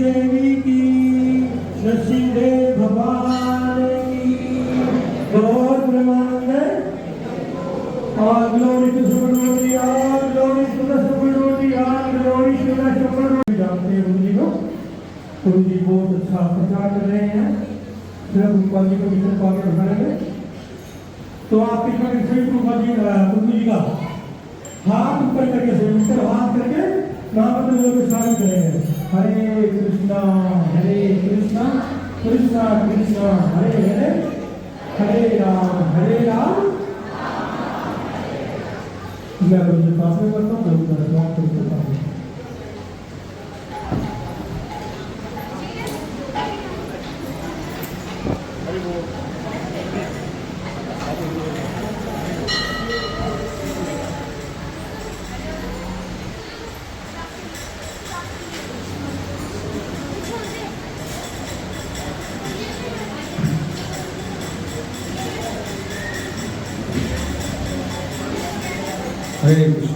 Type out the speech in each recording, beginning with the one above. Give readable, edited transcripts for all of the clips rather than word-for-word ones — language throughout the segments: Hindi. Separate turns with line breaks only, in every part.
देवी की, नरसिंहदेव भगवान की, गौर ब्रह्मानंद और ग्लोरी टू सुब्रमण्य और ग्लोरी टू द सुब्रमण्य और ग्लोरी टू द सुब्रमण्य। जानते हैं गुरु जी को, गुरु जी बहुत अच्छा प्रचार कर रहे हैं। फिर गोपाल जी को मिशन को आगे बढ़ाएंगे। तो आप कृष्ण गोपाल जी गुरु जी का हाथ ऊपर करके से ऊपर हाथ करके नाम लोग शामिल करेंगे। हरे कृष्णा कृष्णा कृष्णा हरे हरे, हरे राम। मैं मुझे पास में करता हूँ, बहुत धन्यवाद करता हूँ। हरे कृष्ण।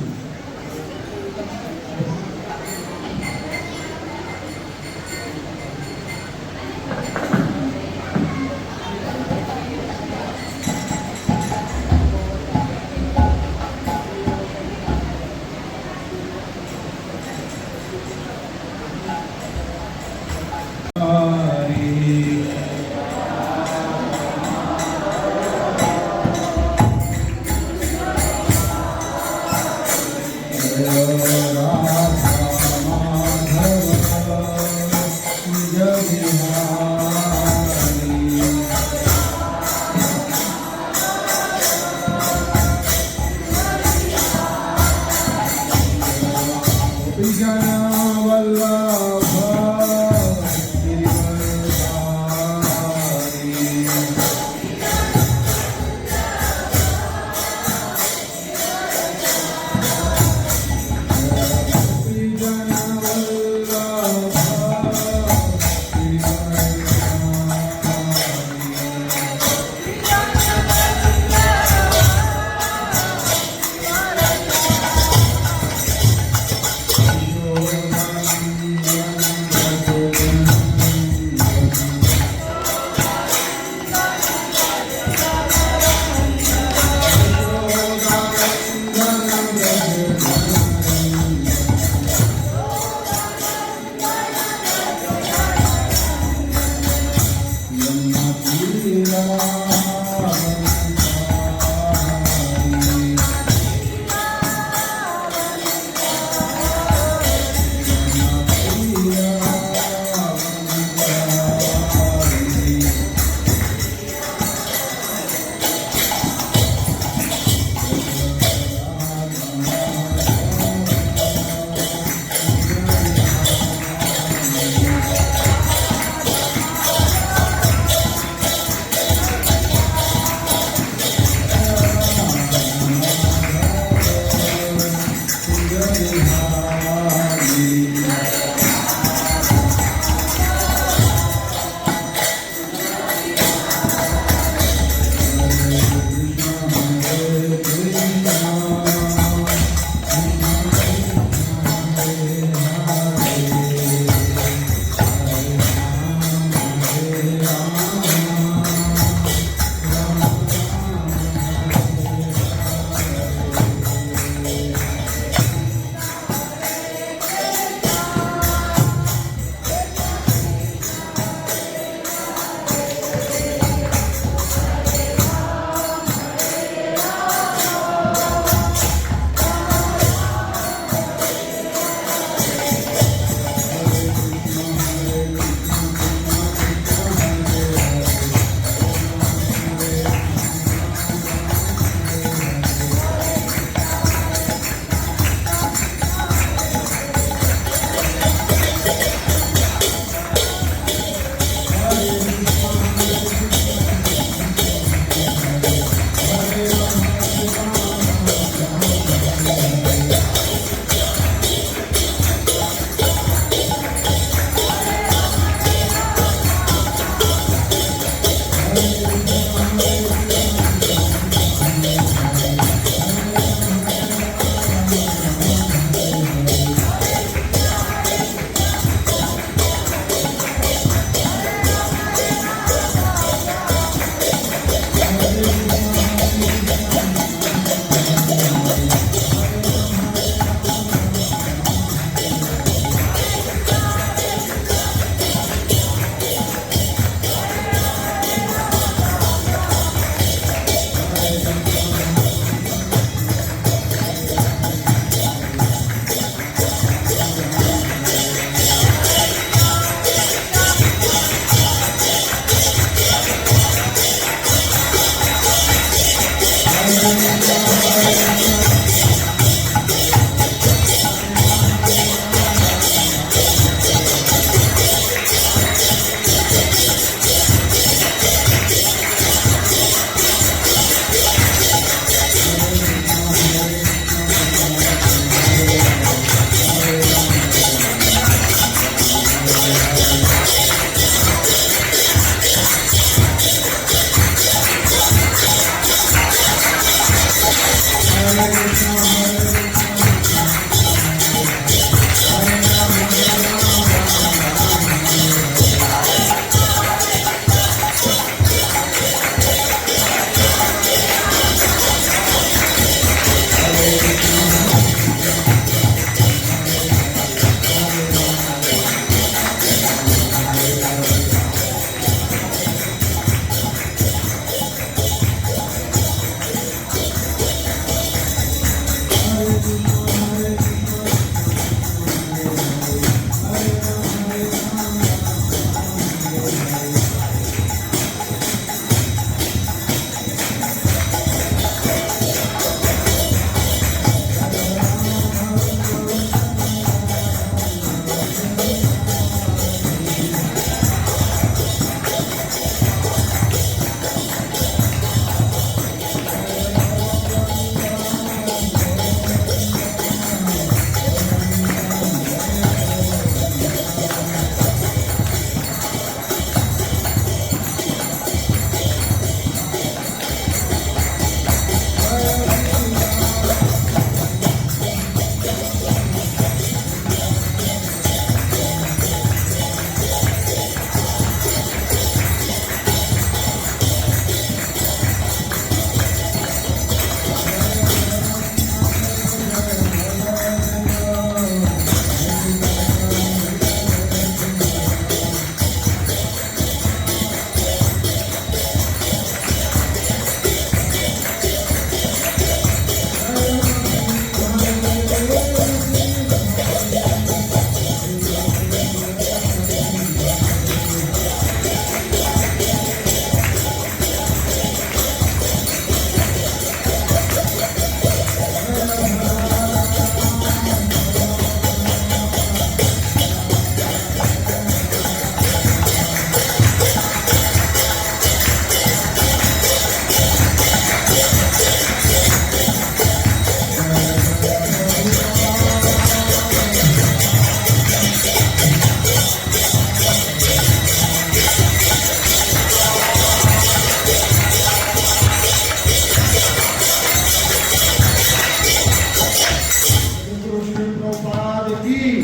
ओम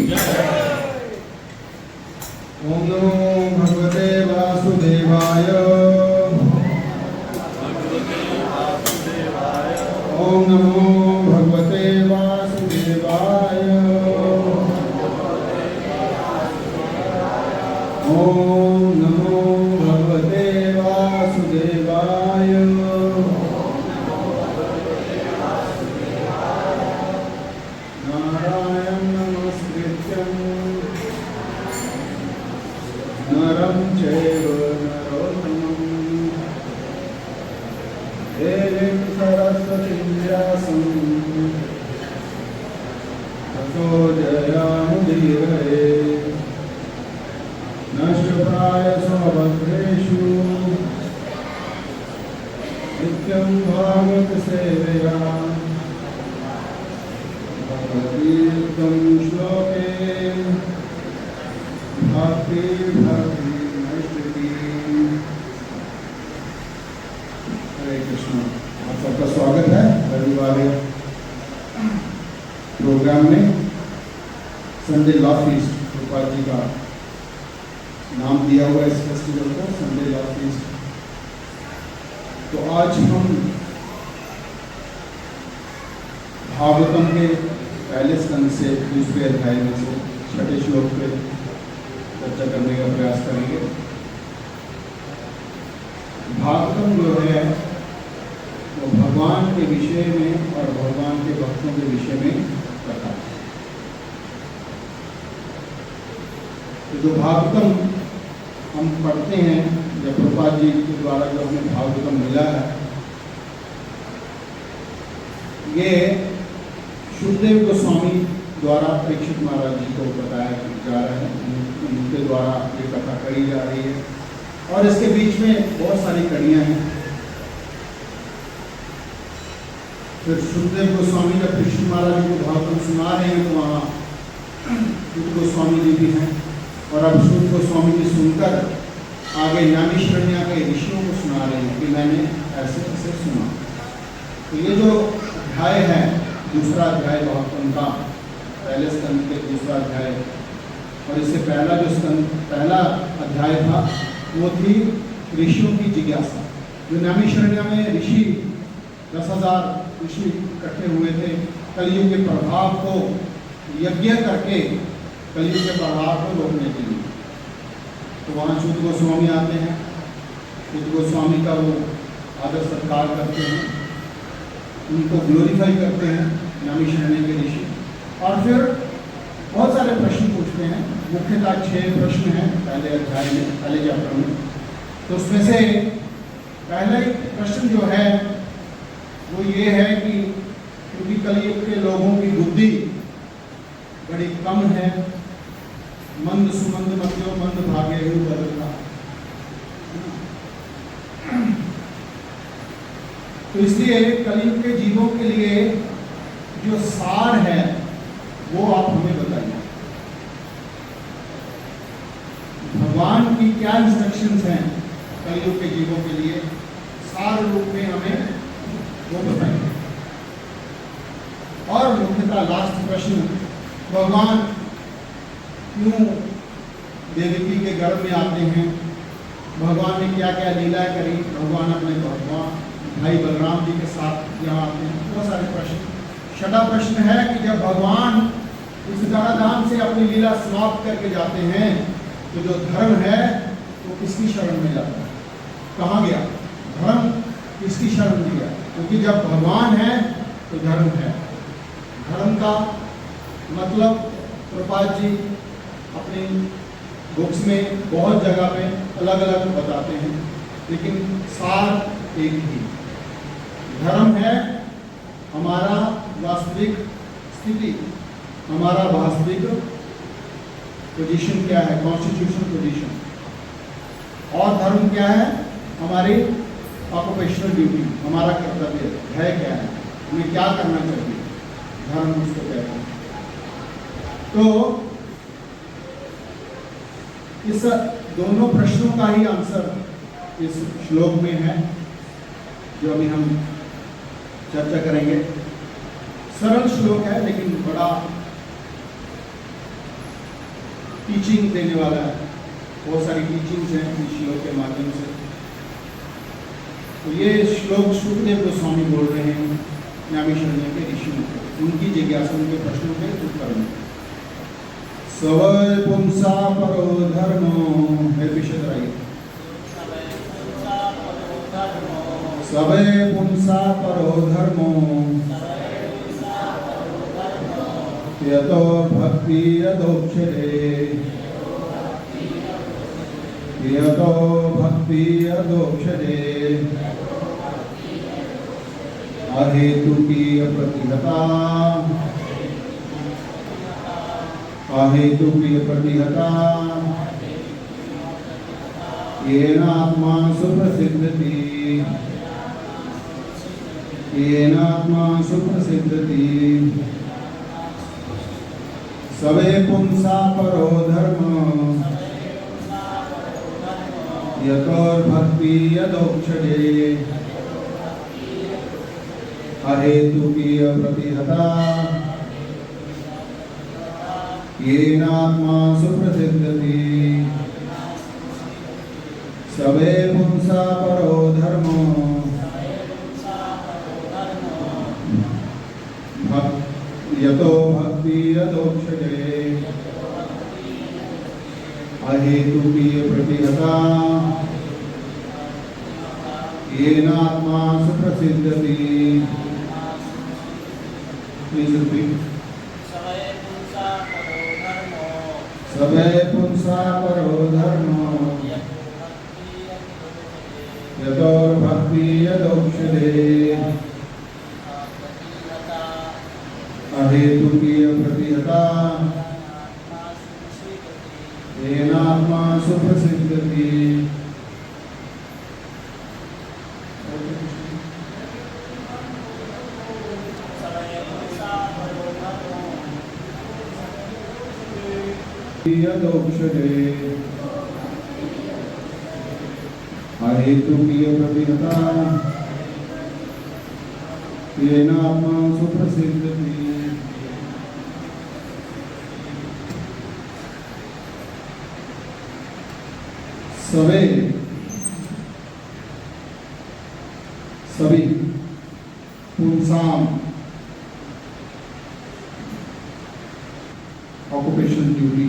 नमो भगवते वासुदेवाय। ओम नमो भगवते वासुदेवाय। ओम नमो भगवते वासुदेवाय। नारायण नमस्कृत्यं नरं चैव नरोत्तमं देवीं सरस्वतीं व्यासं ततो जयामुदीरये। नष्टप्रायसो भद्रेषु नित्यं भागवत सेवया भगवतीर्तं श्लोके भक्ति भक्ति नैष्ठिकी। हरे कृष्ण। आप सबका स्वागत है रविवार प्रोग्राम में। Sunday law feast Gopal ji का नाम दिया हुआ इस फेस्टिवल को, संडे लॉ फीस्ट। तो आज हम भागवतम के पहले स्कंद से दूसरे अध्याय में से छठे श्लोक पे चर्चा करने का प्रयास करेंगे। भागवतम जो है वो भगवान के विषय में और भगवान के भक्तों के विषय में कथा है। तो जो भागवतम हम पढ़ते हैं या प्रभुपाद जी के द्वारा जो हमें भागवतम मिला है, ये शुद्धदेव गोस्वामी द्वारा परीक्षित महाराज जी को बताया जा रहा है। उनके द्वारा ये कथा कही जा रही है और इसके बीच में बहुत सारी कड़ियाँ हैं। फिर शुद्धदेव गोस्वामी जब परीक्षित महाराज जी को भागवतम सुना रहे हैं तो वहाँ शुद्ध गोस्वामी जी भी हैं और अब शुद्ध गोस्वामी जी सुनकर आगे नैमिषारण्य के ऋषियों को सुना रहे हैं कि मैंने ऐसे ऐसे सुना। तो ये जो अध्याय है, दूसरा अध्याय भागवतम का, पहले स्कंद के दूसरा अध्याय, और इससे पहला जो स्कंद पहला अध्याय था वो थी ऋषियों की जिज्ञासा। जो नैमिषारण्य में ऋषि 10,000 ऋषि इकट्ठे हुए थे कलयुग के प्रभाव को यज्ञ करके कलयुग के प्रभाव को रोकने के लिए। तो वहाँ शुद्ध गोस्वामी आते हैं, शुद्ध गोस्वामी का वो आदर सत्कार करते हैं, उनको ग्लोरीफाई करते हैं नैमिषारण्य के ऋषि, और फिर बहुत सारे प्रश्न पूछते हैं। मुख्यतः 6 प्रश्न हैं पहले अध्याय में, पहले चैप्टर में। तो उसमें से पहला प्रश्न जो है वो ये है कि क्योंकि कलयुग के लोगों की बुद्धि बड़ी कम है, मंद सुमंद मत्यो मंद भागे हु बदलता। तो इसलिए कलयुग के जीवों के लिए जो सार है वो आप हमें बताइए। भगवान की क्या इंस्ट्रक्शंस हैं कलयुग के जीवों के लिए, सार रूप में हमें वो बताइए। और मुख्यतः लास्ट प्रश्न, भगवान क्यों देवकी के गर्भ में आते हैं, भगवान ने क्या क्या लीलाएं करी, भगवान अपने भगवान भाई बलराम जी के साथ यहाँ आते हैं। बहुत सारे प्रश्न। छठा प्रश्न है कि जब भगवान इस धराधाम से अपनी लीला समाप्त करके जाते हैं तो जो धर्म है वो किसकी शरण में जाता है, कहाँ गया धर्म, किसकी शरण में गया? क्योंकि जब भगवान है तो धर्म है। धर्म का मतलब प्रभुपाद जी अपनी बुक्स में बहुत जगह पे अलग अलग बताते हैं, लेकिन सार एक ही। धर्म है हमारा वास्तविक स्थिति, हमारा वास्तविक पोजीशन क्या है, कॉन्स्टिट्यूशन पोजीशन। और धर्म क्या है, हमारी ऑक्युपेशनल ड्यूटी, हमारा कर्तव्य है क्या है, हमें क्या करना चाहिए, धर्म उसको कहते हैं। तो इस दोनों प्रश्नों का ही आंसर इस श्लोक में है जो अभी हम चर्चा करेंगे। सरल श्लोक है लेकिन बड़ा टीचिंग देने वाला है। बहुत सारी टीचिंग्स हैं इस श्लोक के माध्यम से। तो ये श्लोक सुखदेव गोस्वामी बोल रहे हैं नैमिषारण्य के ऋषियों को, उनकी जिज्ञासा, उनके प्रश्नों के उत्तर में। सवय पुंसा परो धर्मो है विशद राय। सवय पुंसा परो धर्मो यतो भक्ति यदोक्षरे यतो भक्ति यदोक्षरे अहेतुकी प्रतिहता अहेतुकी प्रतिहता येनात्मा सुप्रसिद्धति येनात्मा सुप्रसिद्धति सवे पुंसा परो धर्म यतोर्भक्ति यदोक्षरे अहेतुकी प्रतिहता येनात्मा सुप्रसिद्धति सवे पुंसा परो धर्म यतो भक्ति यदोक्षरे अहेतुकी प्रतिहता येनात्मा सुप्रसिद्धति। Please repeat. सवै पुंसा परो धर्मो यतोर्भक्ति यदोक्षरे अहेतुकी प्रतिहता येनात्मा सुप्रसिद्धति। यदोक्षरे अहेतुकी प्रतिहता येनात्मा सुप्रसिद्धति। सवे सभी पुंसाम ऑक्युपेशन ड्यूटी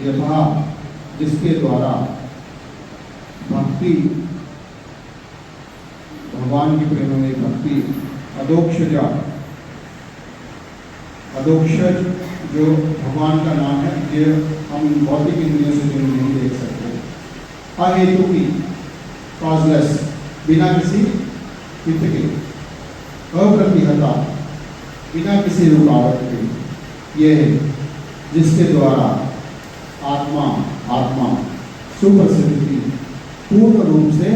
यथा जिसके द्वारा भक्ति भगवान की प्रेम में भक्ति अदोक्षजा अदोक्षज जो भगवान का नाम है, ये हम भौतिक इंद्रियों से जो नहीं देख सकते। अहेतुकी कॉजलेस बिना किसी हित के, अप्रतिहता बिना किसी रुकावट के, ये है जिसके द्वारा आत्मा आत्मा सुप्रसिद्धि पूर्ण रूप से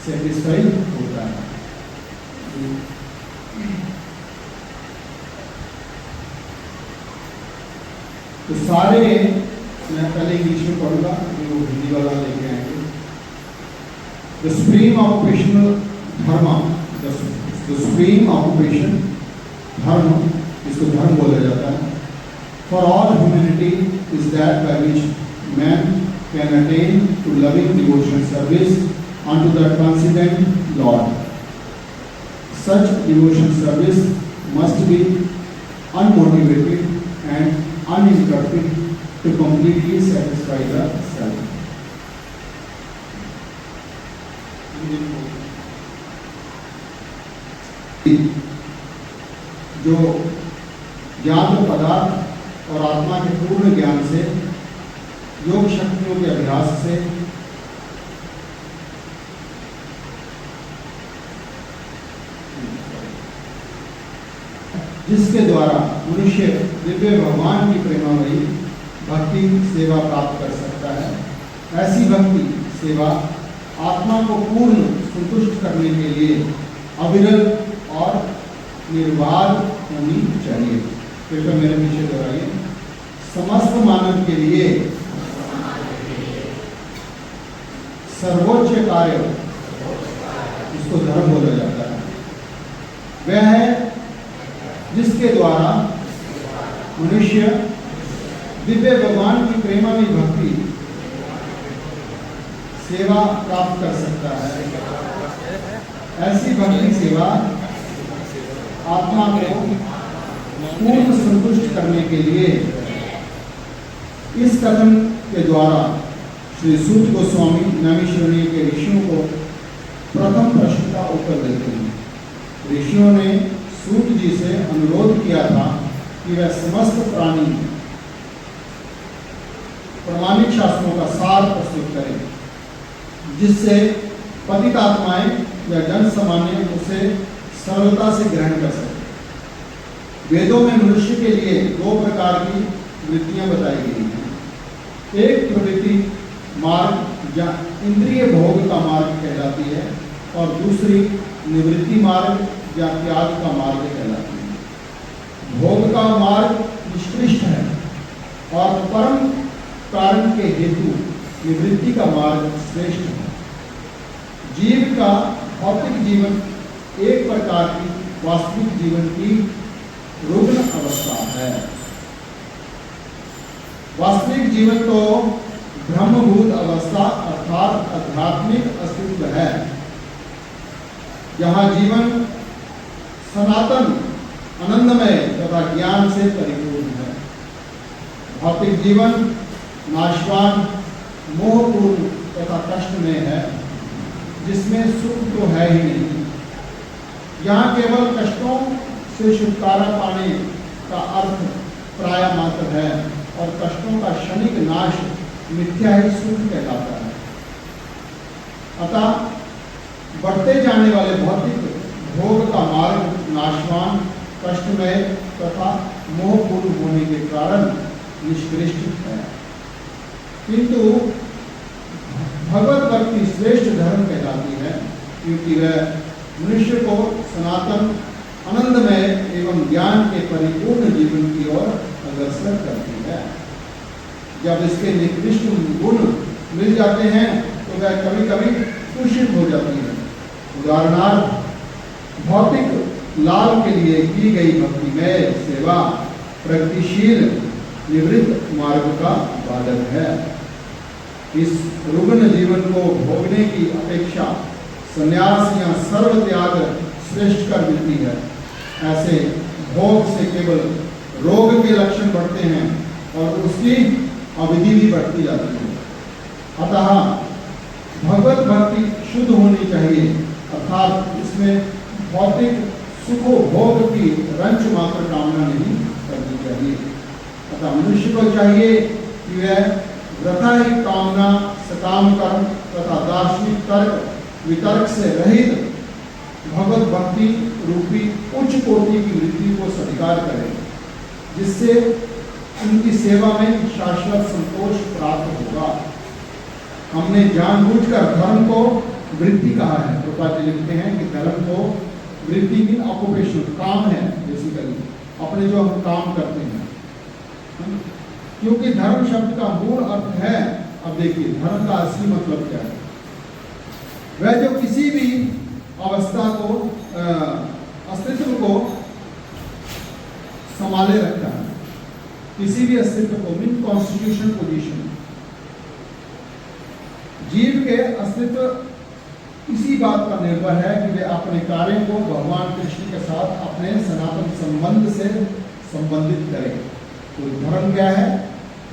सेटिस्फाई होता है। तो सारे मैं पहले इंग्लिश में पढ़ूंगा, जो हिंदी वाला लेके आएंगे। The supreme occupational dharma, the supreme occupation dharma, इसको धर्म बोला जाता है, for all humanity is that by which man can attain to loving devotion service unto the transcendent Lord. Such devotion service must be unmotivated and uninterrupted to completely satisfy the self. जो ज्ञान पदार्थ और आत्मा के पूर्ण ज्ञान से, योग शक्तियों के अभ्यास से जिसके द्वारा मनुष्य दिव्य भगवान की प्रेमामयी भक्ति सेवा प्राप्त कर सकता है, ऐसी भक्ति सेवा आत्मा को पूर्ण संतुष्ट करने के लिए अविरल और निर्बाध होनी चाहिए। कृपया मेरे पीछे दोहराइए। समस्त मानव के लिए सर्वोच्च कार्य, इसको धर्म बोला जाता है, वह है जिसके द्वारा मनुष्य दिव्य भगवान की प्रेमावी भक्ति सेवा प्राप्त कर सकता है। ऐसी भक्ति सेवा आत्मा को पूर्ण संतुष्ट करने के लिए इस कथन के द्वारा श्री सूत गोस्वामी नैमिषारण्य के ऋषियों को प्रथम प्रश्न का उत्तर देते हैं। ऋषियों ने सूत जी से अनुरोध किया था कि वह समस्त प्राणी प्रमाणिक शास्त्रों का सार प्रस्तुत करें, जिससे पतित आत्माएं या जन सामान्य उसे सरलता से ग्रहण कर सके। वेदों में मनुष्य के लिए दो प्रकार की वृत्तियां बताई गई हैं। एक प्रवृत्ति मार्ग या इंद्रिय भोग का मार्ग कहलाती है और दूसरी निवृत्ति मार्ग या त्याग का मार्ग कहलाती है। भोग का मार्ग निष्कृष्ट है और परम कारण के हेतु निवृत्ति का मार्ग श्रेष्ठ है। जीव का भौतिक जीवन एक प्रकार की वास्तविक जीवन की रुग्ण अवस्था है। वास्तविक जीवन तो ब्रह्मभूत अवस्था अर्थात आध्यात्मिक अस्तित्व है, जहाँ जीवन सनातन आनंदमय तथा ज्ञान से परिपूर्ण है। भौतिक जीवन नाशवान मोहपूर्ण तथा कष्ट में है, जिसमें सुख तो है ही नहीं। यहाँ केवल कष्टों से छुटकारा पाने का अर्थ प्राय मात्र है और कष्टों का क्षणिक नाश मिथ्या ही सुख कहलाता है। अतः बढ़ते जाने वाले भौतिक भोग का मार्ग नाशवान, कष्टमय तथा मोहपूर्ण होने के कारण निष्कृष्ट है, किंतु भगवत भक्ति श्रेष्ठ धर्म कहलाती है, क्योंकि वह मनुष्य को सनातन आनंदमय एवं ज्ञान के परिपूर्ण जीवन की ओर अग्रसर करती है। जब इसके निकृष्ट गुण मिल जाते हैं तो वह कभी कभी दूषित हो जाती है। उदाहरणार्थ भौतिक लाभ के लिए की गई भक्तिमय सेवा प्रगतिशील निवृत्त मार्ग का बाधक है। इस रुग्ण जीवन को भोगने की अपेक्षा संन्यास या सर्व त्याग श्रेष्ठ कर मिलती है। ऐसे भोग से केवल रोग के लक्षण बढ़ते हैं और उसकी अवधि भी बढ़ती जाती है। अतः भगवत भक्ति शुद्ध होनी चाहिए, अर्थात इसमें भौतिक सुखो भोग की रंच मात्र कामना नहीं करनी चाहिए। अतः मनुष्य को चाहिए कि वह वृथा ही कामना, सकाम कर्म तथा दार्शनिक तर्क वितर्क से रहित भगवत भक्ति रूपी उच्च कोटि की वृत्ति को स्वीकार करें, जिससे उनकी सेवा में शाश्वत संतोष प्राप्त होगा। हमने जानबूझकर धर्म को वृत्ति कहा है। प्रभुपाद जी लिखते हैं कि धर्म को वृत्ति मीन ऑक्युपेशन, काम है बेसिकली, अपने जो हम काम करते हैं। क्योंकि धर्म शब्द का मूल अर्थ है, अब देखिए धर्म का असली मतलब क्या है। वह जो किसी भी अवस्था को अस्तित्व को संभाले रखता है, किसी भी अस्तित्व को मीन कॉन्स्टिट्यूशन पोजीशन। जीव के अस्तित्व इसी बात पर निर्भर है कि वे अपने कार्यों को भगवान कृष्ण के साथ अपने सनातन संबंध से संबंधित करें। तो धर्म क्या है?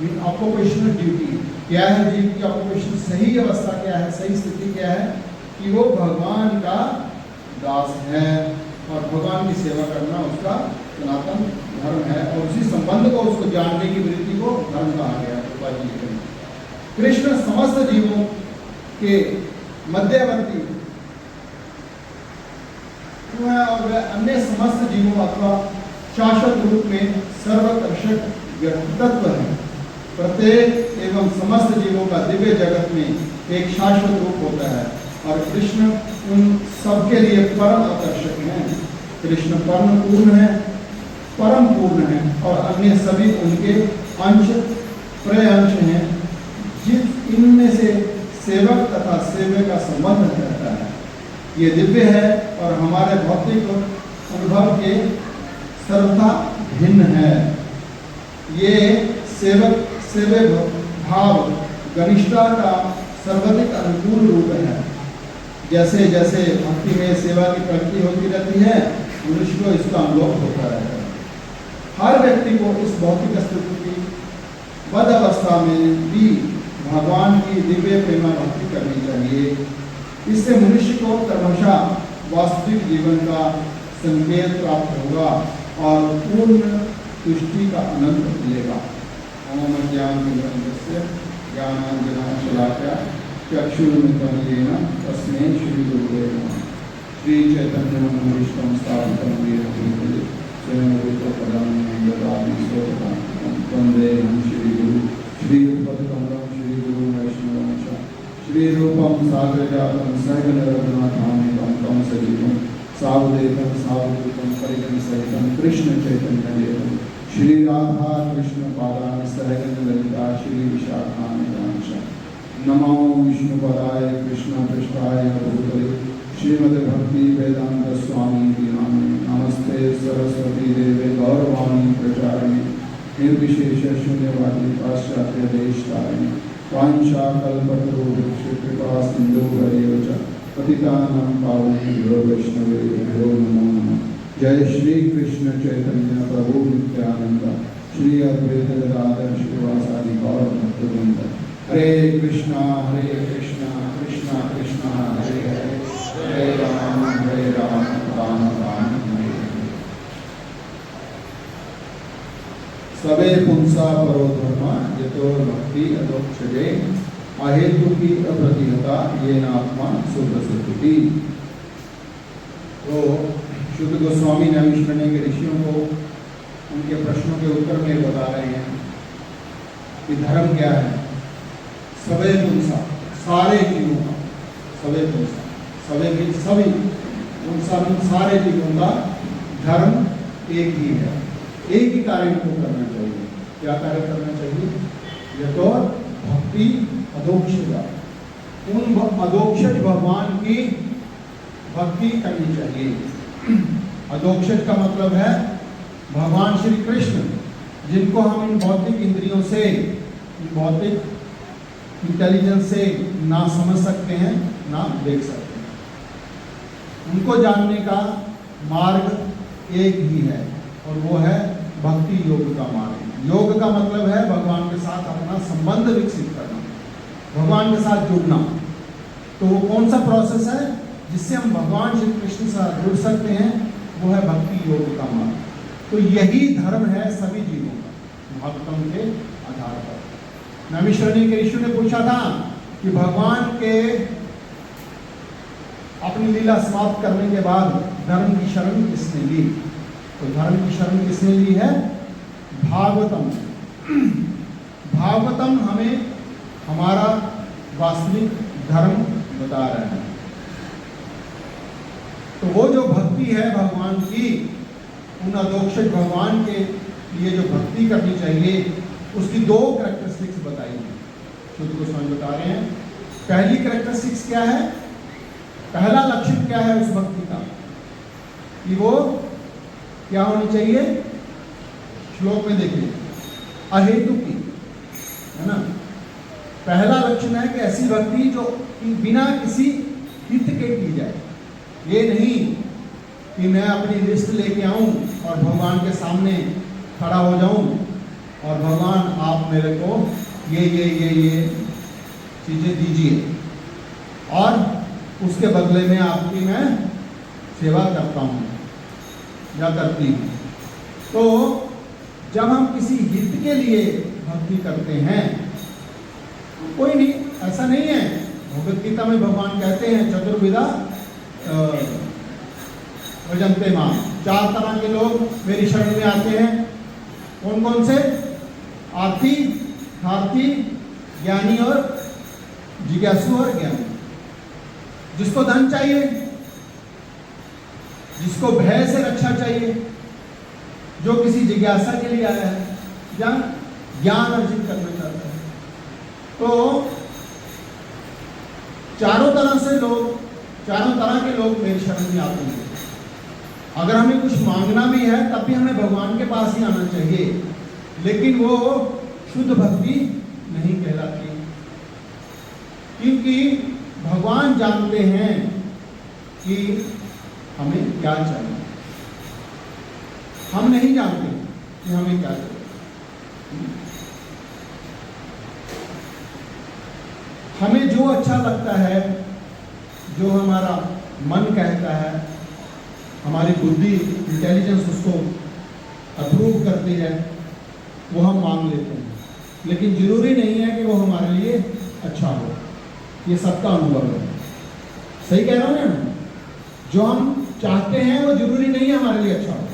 मीन ऑक्युपेशनल ड्यूटी क्या है? जीव की ऑक्युपेशन सही अवस्था क्या है, सही स्थिति क्या है कि वो भगवान का दास है और भगवान की सेवा करना उसका सनातन धर्म है, और उसी संबंध को उसको जानने की वृत्ति को धर्म कहा गया है। कृष्ण समस्त जीवों के मध्यवर्ती और वह अन्य समस्त जीवों अथवा शाश्वत रूप में सर्वकर्षक व्यक्तित्व है। प्रत्येक एवं समस्त जीवों का दिव्य जगत में एक शाश्वत रूप होता है और कृष्ण उन सबके लिए परम आकर्षक हैं। कृष्ण परम पूर्ण है, परम पूर्ण है और अन्य सभी उनके अंश प्रयंश हैं, जिस इनमें से सेवक तथा सेव्य का संबंध रहता है। ये दिव्य है और हमारे भौतिक अनुभव के सर्वथा भिन्न है। ये सेवक सेवे भाव घनिष्ठता का सर्वाधिक अनुकूल रूप है। जैसे जैसे भक्ति में सेवा की प्रगति होती रहती है, मनुष्य को इसका अनुभव होता रहता है। हर व्यक्ति को इस भौतिक स्थिति की बद अवस्था में भी भगवान की दिव्य प्रेमा भक्ति करनी चाहिए। इससे मनुष्य को क्रमशः वास्तविक जीवन का संकेत प्राप्त होगा और पूर्ण तुष्टि का आनंद मिलेगा। ओम ज्ञानंजस्य ज्ञानांजनशलाकया चक्षुरुन्मिलितं तस्मै श्री गुरुवे नमः। श्री चैतन्य मनोभीष्टं स्थापितं येन भूतले स्वयं रूपपदं ददाति स्वपदान्तं वन्देऽहं श्रीगुरुं श्रीयुतपदकमलं श्रीगुरुं वैष्णवं च श्रीरूपं साग्रजातं सहगणरघुनाथान्वितं तं सजीवं सावधूतं सावधूतं परिजनसहितं कृष्णचैतन्यदेवं श्रीराधा कृष्णपादान् सहगण ललिता श्रीविशाखान्वितां च नमो विष्णुपदाय कृष्णपृष्ठाय भूतले श्रीमद्भक्ति वेदांत स्वामी नामे नमस्ते सरस्वती देवे गौरवाणी प्रचारिणे निर्विशेष शून्यवादी पाश्चात्य देशतारिणे वाञ्छा कल्पतरुभ्यश्च कृपा सिन्धुभ्यैव च पतितानां पावनेभ्यो वैष्णवेभ्यो नमो नमः। जय श्री कृष्ण चैतन्य प्रभु नित्यानंद श्री अद्वैत गदाधर श्रीवासादि गौर भक्तवृंद। हरे कृष्णा कृष्णा कृष्णा हरे हरे हरे राम राम राम हरे हरे। सबे पुंसा परो धर्म यतो भक्ति अदोक्षजे अहेतु की अप्रतिहता ये नात्मा सुप्रसिद्धि। तो शुद्ध गोस्वामी नैमिषारण्य के ऋषियों को उनके प्रश्नों के उत्तर में बता रहे हैं कि धर्म क्या है। सबे पुंसा सारे जीवों का, सबे पुंसा सबे भी सभी पुंसा सारे जीवों का धर्म एक ही है। एक ही कार्य को करना चाहिए। क्या कार्य करना चाहिए? यह तो भक्ति अधोक्षजा, उन अधोक्षज भगवान की भक्ति करनी चाहिए। अधोक्षज का मतलब है भगवान श्री कृष्ण, जिनको हम इन भौतिक इंद्रियों से, इन भौतिक इंटेलिजेंस से ना समझ सकते हैं ना देख सकते हैं। उनको जानने का मार्ग एक ही है और वो है भक्ति योग का मार्ग। योग का मतलब है भगवान के साथ अपना संबंध विकसित करना, भगवान के साथ जुड़ना। तो वो कौन सा प्रोसेस है जिससे हम भगवान श्री कृष्ण से जुड़ सकते हैं? वो है भक्ति योग का मार्ग। तो यही धर्म है सभी जीवों का, भक्तों के आधार पर। नैमिषारण्य के ऋषि ने पूछा था कि भगवान के अपनी लीला समाप्त करने के बाद धर्म की शरण किसने ली? तो धर्म की शरण किसने ली है? भागवतम। भागवतम हमें हमारा वास्तविक धर्म बता रहे हैं। तो वो जो भक्ति है भगवान की, उन अधोक्षज भगवान के लिए जो भक्ति करनी चाहिए, उसकी दो कैरेक्टरिस्टिक्स बताई हैं। शुद्ध गोस्वामी बता रहे हैं, पहली कैरेक्टरिस्टिक्स क्या है, पहला लक्षण क्या है उस भक्ति का, कि वो क्या होनी चाहिए? श्लोक में देखिए, अहेतु की, है ना। पहला लक्षण है कि ऐसी भक्ति जो बिना किसी हित के की जाए। ये नहीं कि मैं अपनी लिस्ट लेके आऊं और भगवान के सामने खड़ा हो जाऊं और भगवान आप मेरे को ये चीज़ें दीजिए और उसके बदले में आपकी मैं सेवा करता हूँ या करती हूँ। तो जब हम किसी हित के लिए भक्ति करते हैं, कोई नहीं, ऐसा नहीं है। भगवद गीता में भगवान कहते हैं चतुर्विधा भजन्ते मां, 4 तरह के लोग मेरी शरण में आते हैं। कौन कौन से? आर्ती, खार्थी, ज्ञानी और जिज्ञासु और ज्ञानी। जिसको धन चाहिए, जिसको भय से रक्षा चाहिए, जो किसी जिज्ञासा के लिए आया है या ज्ञान अर्जित करना चाहता है। तो चारों तरह के लोग मेरी शरण में आते हैं। अगर हमें कुछ मांगना भी है तब भी हमें भगवान के पास ही आना चाहिए। लेकिन वो शुद्ध भक्ति नहीं कहलाती, क्योंकि भगवान जानते हैं कि हमें क्या चाहिए। हम नहीं जानते कि हमें क्या चाहिए। हमें जो अच्छा लगता है, जो हमारा मन कहता है, हमारी बुद्धि इंटेलिजेंस उसको अप्रूव करती है, वो हम मांग लेते हैं। लेकिन जरूरी नहीं है कि वो हमारे लिए अच्छा हो। ये सबका अनुभव है। सही कह रहा हूं ना? जो हम चाहते हैं वो जरूरी नहीं है हमारे लिए अच्छा हो,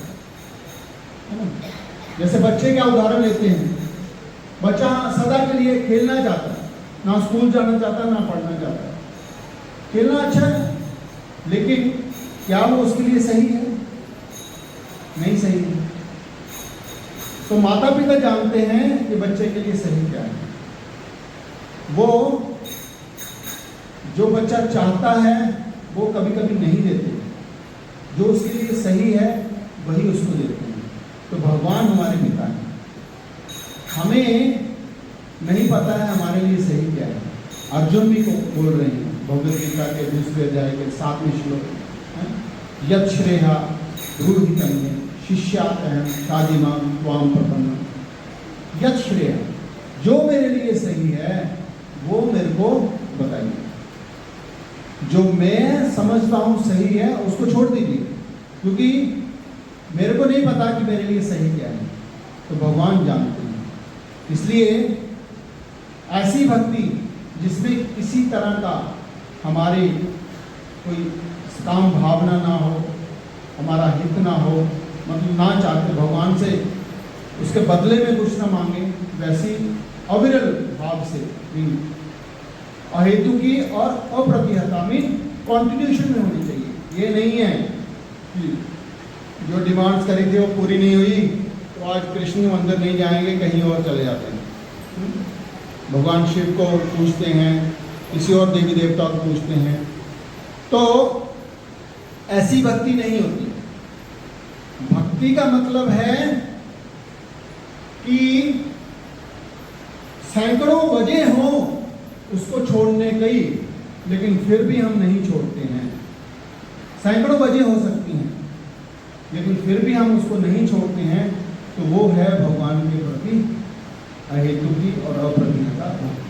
है ना? जैसे बच्चे का उदाहरण लेते हैं। बच्चा सदा के लिए खेलना चाहता है, ना स्कूल जाना चाहता, ना पढ़ना चाहता। खेलना अच्छा है, लेकिन क्या वो उसके लिए सही है? नहीं सही है। तो माता पिता जानते हैं कि बच्चे के लिए सही क्या है। वो जो बच्चा चाहता है वो कभी कभी नहीं देते, जो उसके लिए सही है वही उसको देते हैं। तो भगवान हमारे पिता हैं। हमें नहीं पता है हमारे लिए सही क्या है। अर्जुन भी को बोल रहे हैं भगवद गीता के दूसरे अध्याय के 7वें श्लोक, यत् श्रेया ब्रूहितं मे शिष्यात् अहं शादीमां त्वां प्रपन्नम्। यत् श्रेया, जो मेरे लिए सही है वो मेरे को बताइए। जो मैं समझता हूं सही है उसको छोड़ दीजिए, क्योंकि मेरे को नहीं पता कि मेरे लिए सही क्या है, तो भगवान जानते हैं। इसलिए ऐसी भक्ति जिसमें किसी तरह का हमारी कोई काम भावना ना हो, हमारा हित ना हो, मतलब ना चाहते भगवान से उसके बदले में कुछ ना मांगे, वैसी अविरल भाव से अहेतु की और अप्रतिहता में कॉन्टिन्यूशन में होनी चाहिए। ये नहीं है कि जो डिमांड्स करी थी वो पूरी नहीं हुई तो आज कृष्ण मंदिर नहीं जाएंगे, कहीं और चले जाते हैं। भगवान शिव को पूछते हैं, किसी और देवी देवता को पूछते हैं। तो ऐसी भक्ति नहीं होती। भक्ति का मतलब है कि सैकड़ों वजह हों उसको छोड़ने की, लेकिन फिर भी हम नहीं छोड़ते हैं। सैकड़ों वजह हो सकती हैं, लेकिन फिर भी हम उसको नहीं छोड़ते हैं। तो वो है भगवान के प्रति अहेतु की और अप्रतिहता भक्ति।